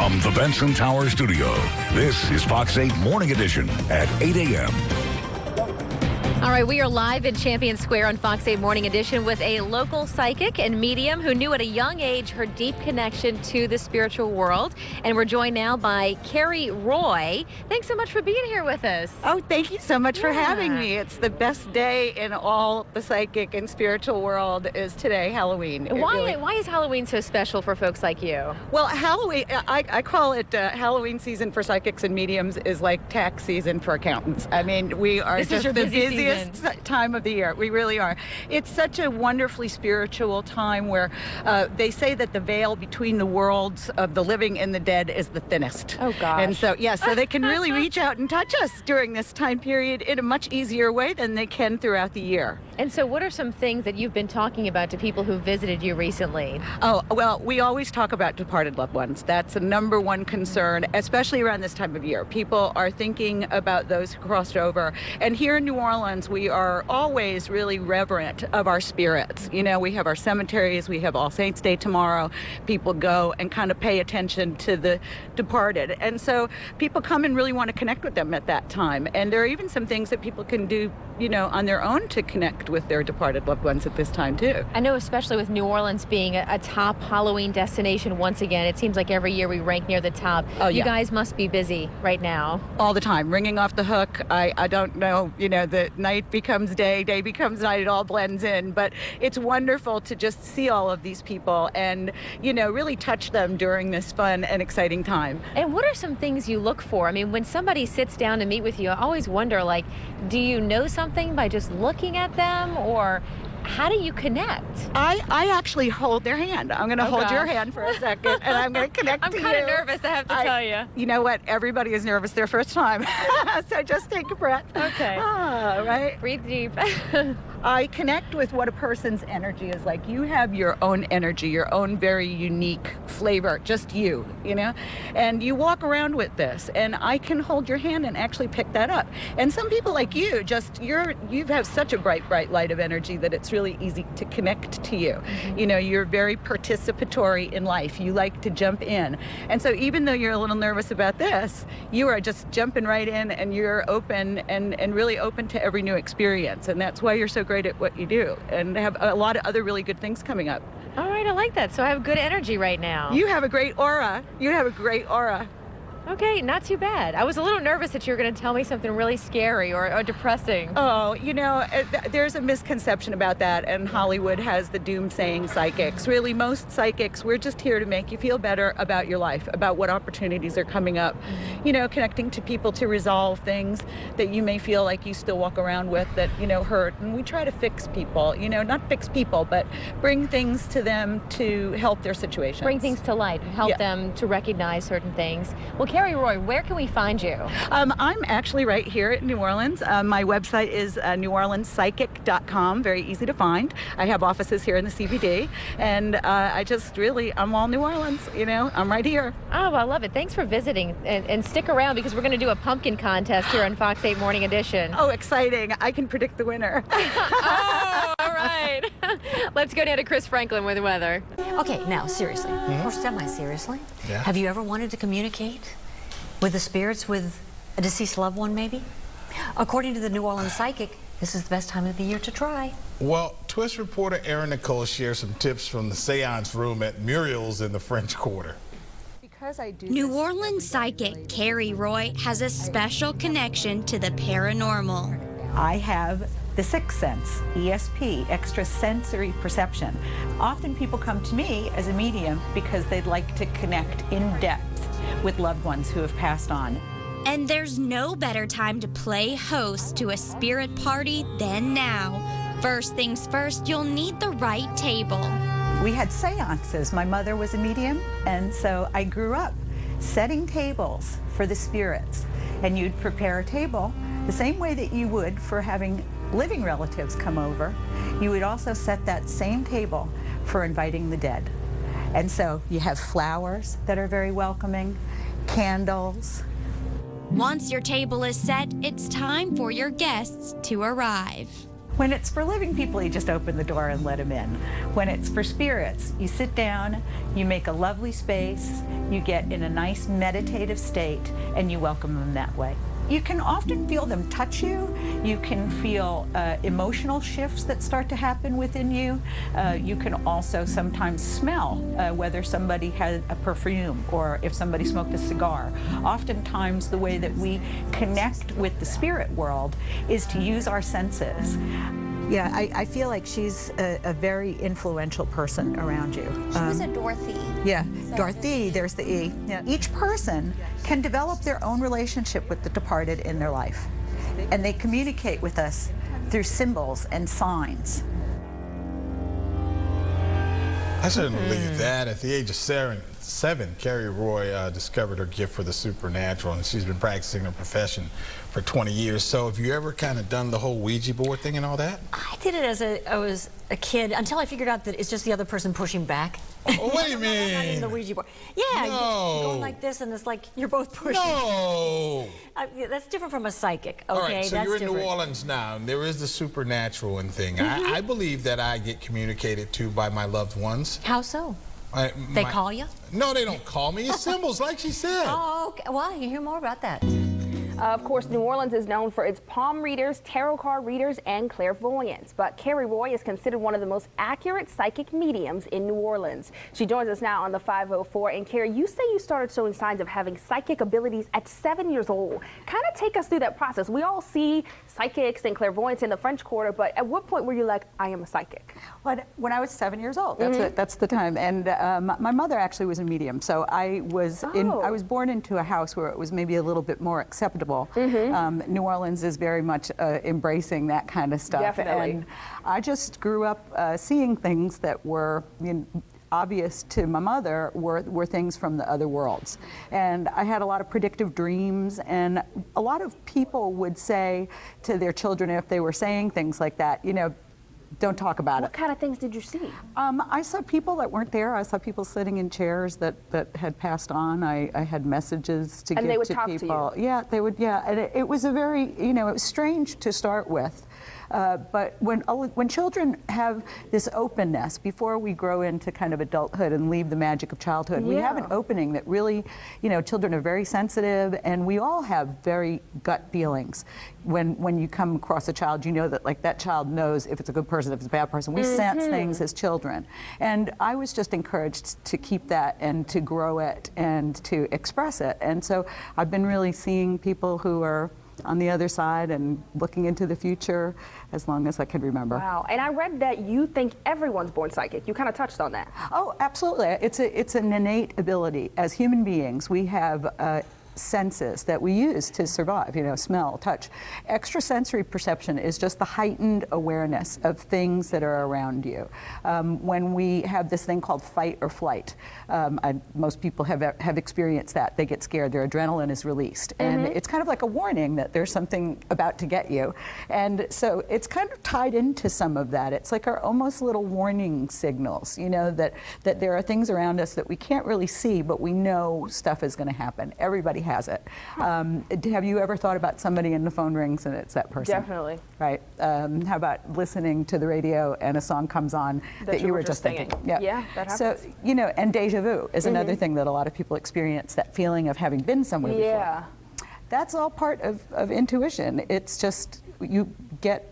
From the Benson Tower Studio, this is Fox 8 Morning Edition at 8 a.m. All right, we are live in Champion Square on Fox 8 Morning Edition with a local psychic and medium who knew at a young age her deep connection to the spiritual world. And we're joined now by Cari Roy. Thanks so much for being here with us. Oh, thank you so much for having me. It's the best day in all the psychic and spiritual world is today, Halloween. Why is Halloween so special for folks like you? Well, Halloween, I call it Halloween season for psychics and mediums is like tax season for accountants. I mean, we are This is just your the busy busiest time of the year. We really are. It's such a wonderfully spiritual time where they say that the veil between the worlds of the living and the dead is the thinnest. Oh, gosh. And so, so they can really reach out and touch us during this time period in a much easier way than they can throughout the year. And so what are some things that you've been talking about to people who visited you recently? Oh, well, we always talk about departed loved ones. That's the number one concern, especially around this time of year. People are thinking about those who crossed over. And here in New Orleans, we are always really reverent of our spirits. You know, we have our cemeteries, we have All Saints Day tomorrow. People go and kind of pay attention to the departed. And so people come and really want to connect with them at that time. And there are even some things that people can do, you know, on their own to connect with their departed loved ones at this time too. I know, especially with New Orleans being a top Halloween destination once again, it seems like every year we rank near the top. Oh, you yeah. guys must be busy right now. All the time, ringing off the hook. I don't know, you know, the night becomes day, day becomes night, it all blends in. But it's wonderful to just see all of these people and, you know, really touch them during this fun and exciting time. And what are some things you look for? I mean, when somebody sits down to meet with you, I always wonder, like, do you know something by just looking at them, or how do you connect? I actually hold their hand. I'm going to hold your hand for a second, and I'm going to connect to you. I'm kind of nervous, I have to tell you. You know what? Everybody is nervous their first time. So just take a breath. Okay. Right? Breathe deep. I connect with what a person's energy is like. You have your own energy, your own very unique flavor, just you know? And you walk around with this, and I can hold your hand and actually pick that up. And some people like you, you have such a bright, bright light of energy that it's really easy to connect to you. Mm-hmm. You know, you're very participatory in life. You like to jump in. And so even though you're a little nervous about this, you are just jumping right in, and you're open and really open to every new experience. And that's why you're so great at what you do and have a lot of other really good things coming up. All right, I like that. So I have good energy right now. You have a great aura. You have a great aura. Okay, not too bad. I was a little nervous that you were going to tell me something really scary or depressing. Oh, you know, there's a misconception about that, and Hollywood has the doom-saying psychics. Really, most psychics, we're just here to make you feel better about your life, about what opportunities are coming up. You know, connecting to people to resolve things that you may feel like you still walk around with that, you know, hurt. And we try to fix people, you know, not fix people, but bring things to them to help their situation. Bring things to light, help them to recognize certain things. Well, Cari Roy, where can we find you? I'm actually right here at New Orleans. My website is neworleanspsychic.com, very easy to find. I have offices here in the CBD, and I'm all New Orleans, you know, I'm right here. Oh, I love it. Thanks for visiting, and stick around because we're going to do a pumpkin contest here on Fox 8 Morning Edition. Oh, exciting. I can predict the winner. Oh, all right. Let's go down to Chris Franklin with the weather. Okay, now, seriously, or semi-seriously, have you ever wanted to communicate with the spirits with a deceased loved one, maybe? According to the New Orleans psychic, this is the best time of the year to try. Well, Twist reporter Erin Nicole shares some tips from the seance room at Muriel's in the French Quarter. New Orleans psychic Cari Roy has a special connection to the paranormal. I have the sixth sense, ESP, extrasensory perception. Often people come to me as a medium because they'd like to connect in depth with loved ones who have passed on. And there's no better time to play host to a spirit party than now. First things first, you'll need the right table. We had seances. My mother was a medium, and so I grew up setting tables for the spirits. And you'd prepare a table the same way that you would for having living relatives come over. You would also set that same table for inviting the dead. And so you have flowers that are very welcoming, candles. Once your table is set, it's time for your guests to arrive. When it's for living people, you just open the door and let them in. When it's for spirits, you sit down, you make a lovely space, you get in a nice meditative state, and you welcome them that way. You can often feel them touch you. You can feel emotional shifts that start to happen within you. You can also sometimes smell whether somebody had a perfume or if somebody smoked a cigar. Oftentimes the way that we connect with the spirit world is to use our senses. Yeah, I feel like she's a very influential person around you. She was a Dorothy. Yeah, So Dorothy, there's the E. Yeah. Each person can develop their own relationship with the departed in their life. And they communicate with us through symbols and signs. I certainly believe that. At the age of 7, Cari Roy discovered her gift for the supernatural, and she's been practicing her profession for 20 years. So have you ever kind of done the whole Ouija board thing and all that? I did it as I was a kid until I figured out that it's just the other person pushing back. Oh, wait a Not in the minute. Ouija board. Yeah, No. you're going like this, and it's like you're both pushing. No. Yeah, that's different from a psychic. Okay, All right, so that's you're in different. New Orleans now, and there is the supernatural and thing. I believe that I get communicated to by my loved ones. How so? They call you? No, they don't call me. It's symbols, like she said. Oh, okay. Well, you hear more about that. Of course, New Orleans is known for its palm readers, tarot card readers, and clairvoyants. But Cari Roy is considered one of the most accurate psychic mediums in New Orleans. She joins us now on the 504. And Cari, you say you started showing signs of having psychic abilities at 7 years old. Kind of take us through that process. We all see psychics and clairvoyants in the French Quarter, but at what point were you like, I am a psychic? When I was 7 years old, that's the time. And my mother actually was a medium, so I was I was born into a house where it was maybe a little bit more acceptable. New Orleans is very much embracing that kind of stuff. Definitely. And I just grew up seeing things that were obvious to my mother were things from the other worlds. And I had a lot of predictive dreams, and a lot of people would say to their children if they were saying things like that, you know, don't talk about What kind of things did you see? I saw people that weren't there. I saw people sitting in chairs that had passed on. I had messages to And give they would to talk people. to you? Yeah, they would. Yeah, and it was a very, you know, it was strange to start with. But when children have this openness before we grow into kind of adulthood and leave the magic of childhood, we have an opening that really, you know, children are very sensitive, and we all have very gut feelings. When you come across a child, you know that like that child knows if it's a good person, if it's a bad person. We sense things as children, and I was just encouraged to keep that and to grow it and to express it. And so I've been really seeing people who are on the other side and looking into the future as long as I can remember. Wow. And I read that you think everyone's born psychic. You kind of touched on that. Oh, absolutely. It's an innate ability. As human beings, we have senses that we use to survive, you know, smell, touch. Extrasensory perception is just the heightened awareness of things that are around you. When we have this thing called fight or flight, most people have experienced that. They get scared, their adrenaline is released. And it's kind of like a warning that there's something about to get you. And so it's kind of tied into some of that. It's like our almost little warning signals, you know, that there are things around us that we can't really see, but we know stuff is going to happen. Everybody has it. Have you ever thought about somebody and the phone rings and it's that person? Definitely. Right. How about listening to the radio and a song comes on that you were just thinking? Yeah, that happens. So, you know, and deja vu is another thing that a lot of people experience, that feeling of having been somewhere before. That's all part of intuition. It's just you get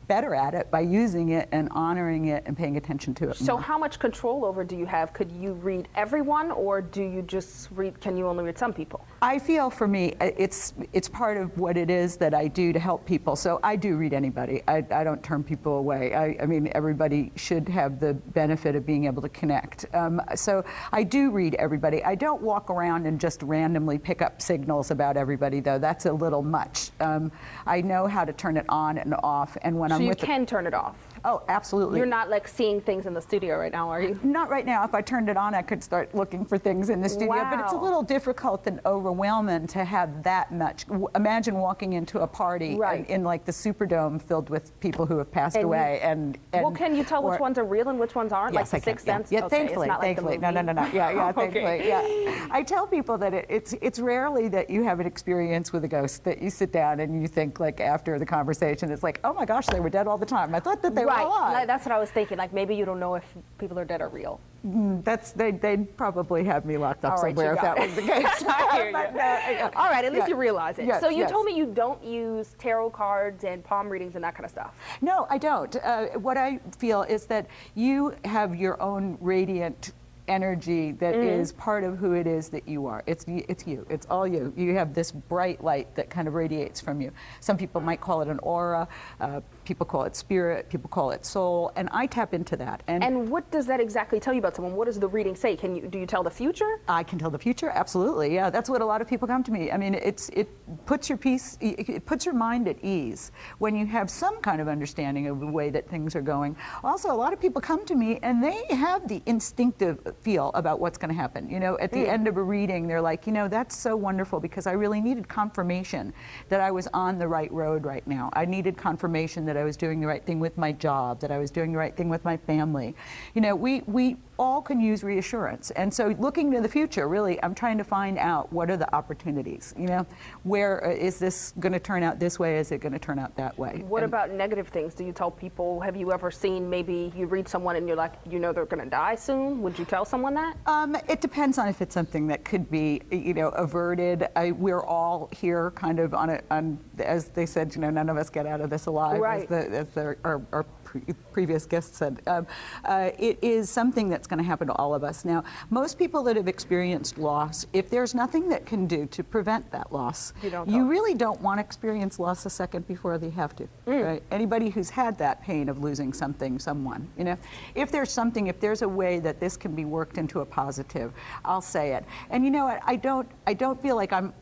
better at it by using it and honoring it and paying attention to it So more. how much control over do you have? Could you read everyone, or do you just read, can you only read some people? I feel for me, it's part of what it is that I do to help people. So I do read anybody. I don't turn people away. I mean, everybody should have the benefit of being able to connect. So I do read everybody. I don't walk around and just randomly pick up signals about everybody, though. That's a little much. I know how to turn it on and off, and when So you can turn it off? Oh, absolutely. You're not like seeing things in the studio right now, are you? Not right now. If I turned it on, I could start looking for things in the studio. But it's a little difficult and overwhelming to have that much. Imagine walking into a party in like the Superdome filled with people who have passed away. And well, can you tell which ones are real and which ones aren't? Yes, like the Sixth Sense? Yeah, Okay, thankfully, it's not like thankfully. the movie. No. Yeah, thankfully. Yeah. I tell people that it's rarely that you have an experience with a ghost that you sit down and you think like after the conversation, it's like, oh my gosh, they were were dead all the time. I thought that they were alive. Right, that's what I was thinking. Like maybe you don't know if people are dead or real. They'd probably have me locked up All right, somewhere if that was the case. I hear you. All right, at least you realize it. Yes, so you yes. told me you don't use tarot cards and palm readings and that kind of stuff. No, I don't. What I feel is that you have your own radiant energy that is part of who it is that you are. It's you. It's all you. You have this bright light that kind of radiates from you. Some people might call it an aura. People call it spirit. People call it soul. And I tap into that. And what does that exactly tell you about someone? What does the reading say? Do you tell the future? I can tell the future. Absolutely. Yeah, that's what a lot of people come to me. I mean, it puts your mind at ease when you have some kind of understanding of the way that things are going. Also, a lot of people come to me and they have the instinctive feel about what's going to happen. You know, at the end of a reading, they're like, you know, that's so wonderful because I really needed confirmation that I was on the right road right now. I needed confirmation that I was doing the right thing with my job, that I was doing the right thing with my family. You know, we all can use reassurance. And so looking to the future, really, I'm trying to find out what are the opportunities, you know, where is this going to turn out this way? Is it going to turn out that way? What about negative things? Do you tell people, have you ever seen maybe you read someone and you're like, you know they're going to die soon? Would you tell someone that? It depends on if it's something that could be, you know, averted. We're all here kind of on as they said, you know, none of us get out of this alive, right. as our previous guest said. It is something that's going to happen to all of us. Now, most people that have experienced loss, if there's nothing that can do to prevent that loss, you really don't want to experience loss a second before they have to. Right? Anybody who's had that pain of losing something, someone, you know, if there's a way that this can be worked into a positive, I'll say it. And you know what? I don't feel like I'm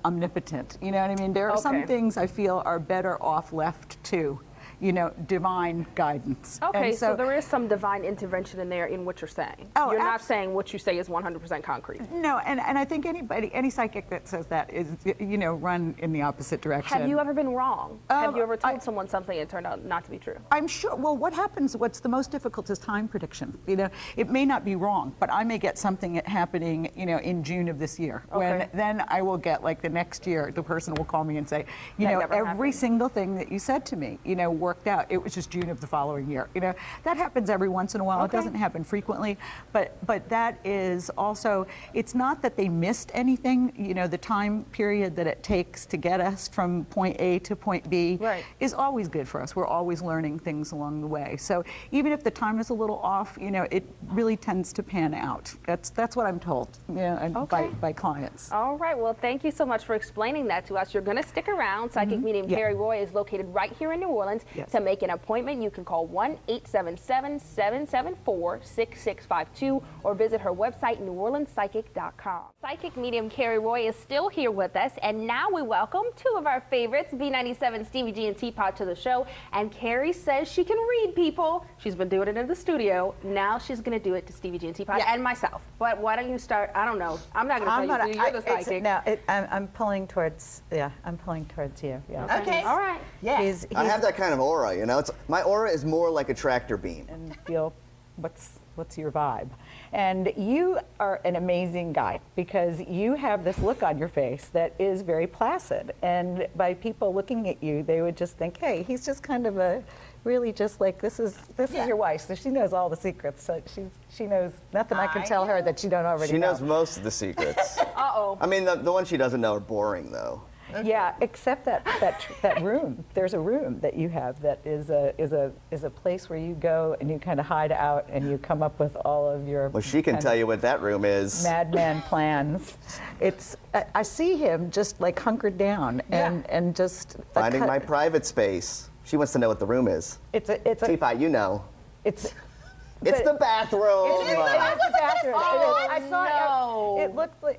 omnipotent. You know what I mean? There are some things I feel are better off left to, you know, divine guidance. Okay, and so there is some divine intervention in there in what you're saying. Oh, you're not saying what you say is 100% concrete. No, and I think any psychic that says that is, you know, run in the opposite direction. Have you ever been wrong? Have you ever told someone something and it turned out not to be true? I'm sure. Well, what's the most difficult is time prediction. You know, it may not be wrong, but I may get something happening, you know, in June of this year. When then I will get, like, the next year, the person will call me and say, you know, every single thing that you said to me, you know, worked out. It was just June of the following year. You know, that happens every once in a while. It doesn't happen frequently, but that is also, it's not that they missed anything. You know, the time period that it takes to get us from point A to point B is always good for us. We're always learning things along the way. So even if the time is a little off, you know, it really tends to pan out. That's what I'm told, you know, by clients. All right. Well, thank you so much for explaining that to us. You're going to stick around. Psychic medium Cari Roy is located right here in New Orleans. To make an appointment, you can call 1-877-774-6652 or visit her website, neworleanspsychic.com. Psychic medium Cari Roy is still here with us, and now we welcome two of our favorites, B97 Stevie G and Teapot, to the show. And Cari says she can read people. She's been doing it in the studio. Now she's going to do it to Stevie G and Teapot and myself. But why don't you start? I don't know. I'm not going to tell you. You're the psychic. I'm pulling towards. Yeah, I'm pulling towards you. Yeah. Okay. All right. Yeah. I have that kind of aura, you know. My aura is more like a tractor beam. And feel what's your vibe. And you are an amazing guy because you have this look on your face that is very placid. And by people looking at you, they would just think, hey, he's just kind of a really just like, this is your wife, so she knows all the secrets. So she knows nothing I can tell her that you don't already know. She knows most of the secrets. Uh-oh. I mean, the ones she doesn't know are boring, though. Yeah, except that room. There's a room that you have that is a place where you go and you kind of hide out and you come up with all of your. Well, she can tell you what that room is. Madman plans. I see him just like hunkered down and just finding my private space. She wants to know what the room is. Teapot, you know. It's the bathroom. It's the bathroom. Oh, I saw it.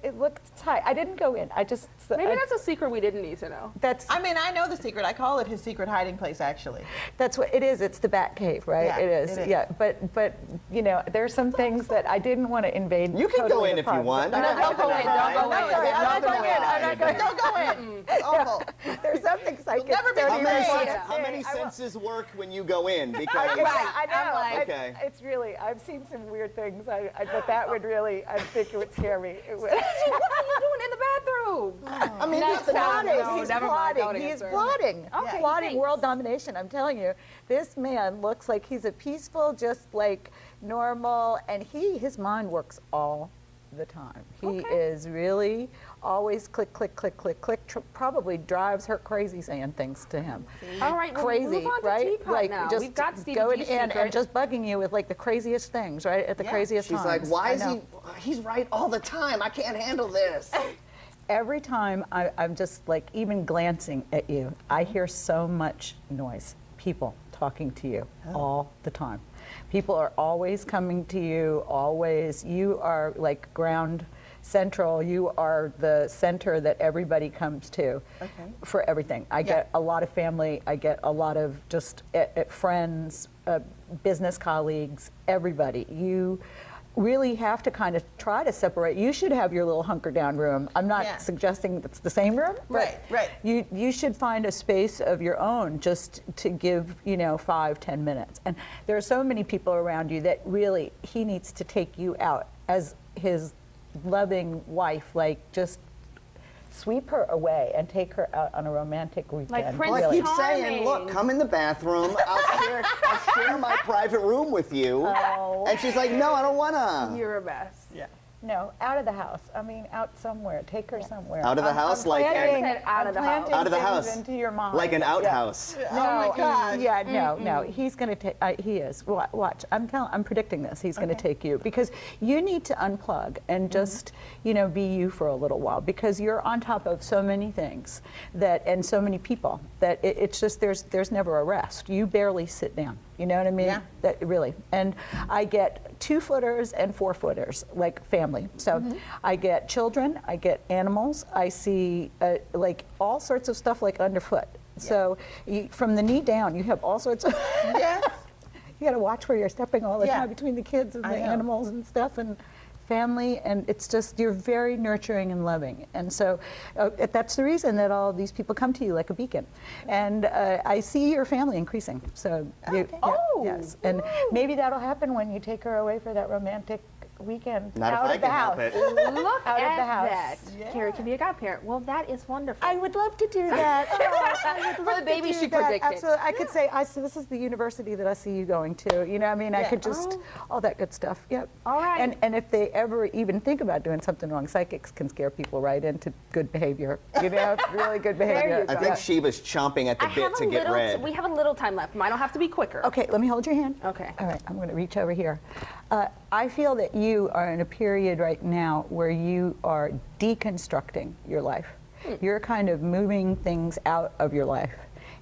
It looked tight. I didn't go in. Maybe that's a secret we didn't need to know. I mean, I know the secret. I call it his secret hiding place, actually. That's what it is. It's the bat cave, right? Yeah, it is. Yeah, but you know, there's some things that I didn't want to invade. You can go in if you want. No, don't go in. Don't go in. I'm not going in. Don't go in. It's awful. There's some things psychic. never be How many senses work when you go in? Because I know. okay. It's really, I've seen some weird things, but that would really, I think it would scare me. What are you doing in the bathroom? I mean, he's plotting. He's plotting. He's plotting. Okay, Plotting thanks. world domination. I'm telling you, this man looks like he's a peaceful, just like normal, and his mind works all the time. He is really always click, click, click, click, click. Probably drives her crazy saying things to him. All right, well, crazy, move on to right? Teapot Like now. just We've got Stevie going G's in secret. and just bugging you with like the craziest things, right? At the craziest She's times. like, why is I know. he's right all the time. I can't handle this. Every time I'm just like even glancing at you, I hear so much noise. People talking to you all the time. People are always coming to you, always. You are like ground central. You are the center that everybody comes to for everything. I get a lot of family. I get a lot of just friends, business colleagues, everybody. You really have to kind of try to separate. You should have your little hunker down room. I'm not suggesting it's the same room, but you should find a space of your own just to give, 5-10 minutes. And there are so many people around you that really he needs to take you out as his loving wife, like just sweep her away and take her out on a romantic weekend. Like Prince Well, I keep Charming. saying, look, come in the bathroom. I'll share my private room with you. Oh. And she's like, no, I don't wanna. You're a mess. Yeah. No, out of the house. I mean, out somewhere. Take her somewhere. Out of the house, like out of the house. Out of the things house. into your mind. like an outhouse. No, Oh my God. no. He's going to take. He is. Watch. I'm predicting this. He's going to take you because you need to unplug and just, be you for a little while because you're on top of so many things and so many people that it's just there's never a rest. You barely sit down. You know what I mean? Yeah. That really. And I get 2-footers and 4-footers, like family. So I get children, I get animals, I see like all sorts of stuff like underfoot. So from the knee down, you have all sorts of. Yes. You got to watch where you're stepping all the Yeah. time between the kids and I the know. animals and stuff and family, and it's just you're very nurturing and loving, and so that's the reason that all of these people come to you like a beacon. And I see your family increasing. So yes, and maybe that'll happen when you take her away for that romantic weekend Not out if I of the can house. help it. Look Out of at the house. that. Carrie can be a godparent. Well, that is wonderful. I would love to do that. I would For love the baby to do she that. predicted. Absolutely. I could say, this is the university that I see you going to. You know, I mean, I could just, all that good stuff. Yep. All right. And if they ever even think about doing something wrong, psychics can scare people right into good behavior. Really good behavior. I think Sheba's chomping at the bit to get red. We have a little time left. Mine will have to be quicker. Okay, let me hold your hand. Okay. All right, I'm going to reach over here. I feel that you are in a period right now where you are deconstructing your life. You're kind of moving things out of your life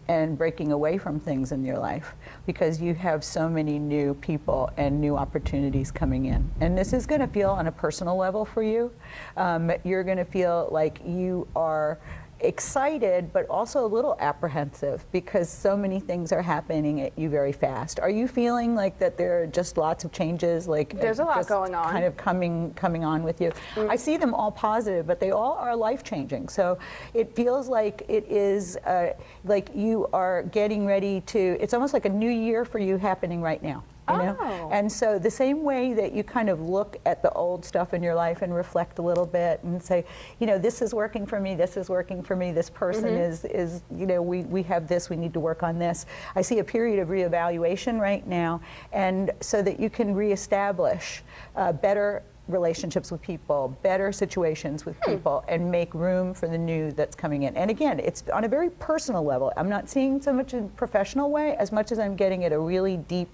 and breaking away from things in your life because you have so many new people and new opportunities coming in. And this is going to feel on a personal level for you. You're going to feel like you are excited but also a little apprehensive because so many things are happening at you very fast. Are you feeling like that there are just lots of changes, like There's a lot just going on. kind of coming on with you? I see them all positive, but they all are life changing. So it feels like it is like you are getting ready to, it's almost like a new year for you happening right now. You know? And so the same way that you kind of look at the old stuff in your life and reflect a little bit and say, this is working for me, this is working for me, this person is we have this, we need to work on this. I see a period of reevaluation right now, and so that you can reestablish better relationships with people, better situations with people, and make room for the new that's coming in. And again, it's on a very personal level. I'm not seeing so much in a professional way as much as I'm getting at a really deep,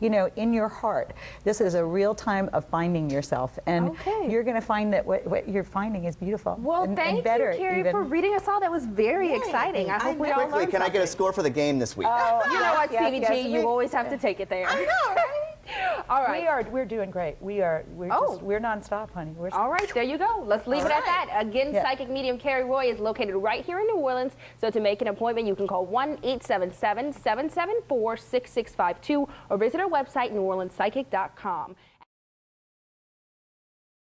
in your heart. This is a real time of finding yourself, and you're going to find that what you're finding is beautiful. Well, and thank better you, Carrie, even. for reading us all. That was very exciting. I hope we all Quickly, learned can I get a something. score for the game this week? You know what, Stevie G, yes, you always have to take it there. I know, right? All right. We're doing great. We're nonstop, honey. All right, there you go. Let's leave it at that. Again, Yeah. psychic medium Cari Roy is located right here in New Orleans. So to make an appointment, you can call 1-877-774-6652 or visit our website, neworleanspsychic.com.